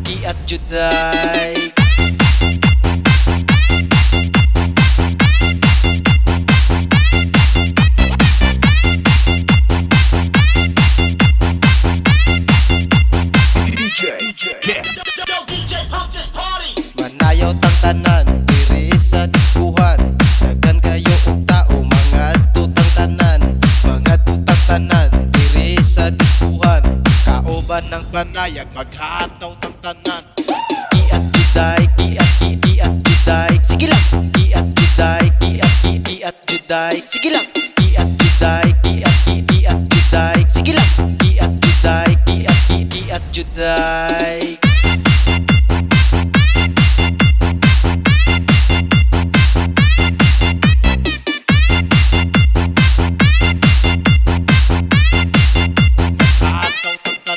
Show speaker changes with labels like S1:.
S1: Giat juday. Manayaw tang tanan diri sa diskuhan. Daghan kayo og tao mga tutang tanan. Mga tutang tanan diri sa diskuhan. Kauban ng panayag maghataw tang tanan. Giat juday, giat juday. Sige lang. Giat juday, giat juday. Sige lang. Giat juday, giat juday. Sige lang. Giat juday, giat juday.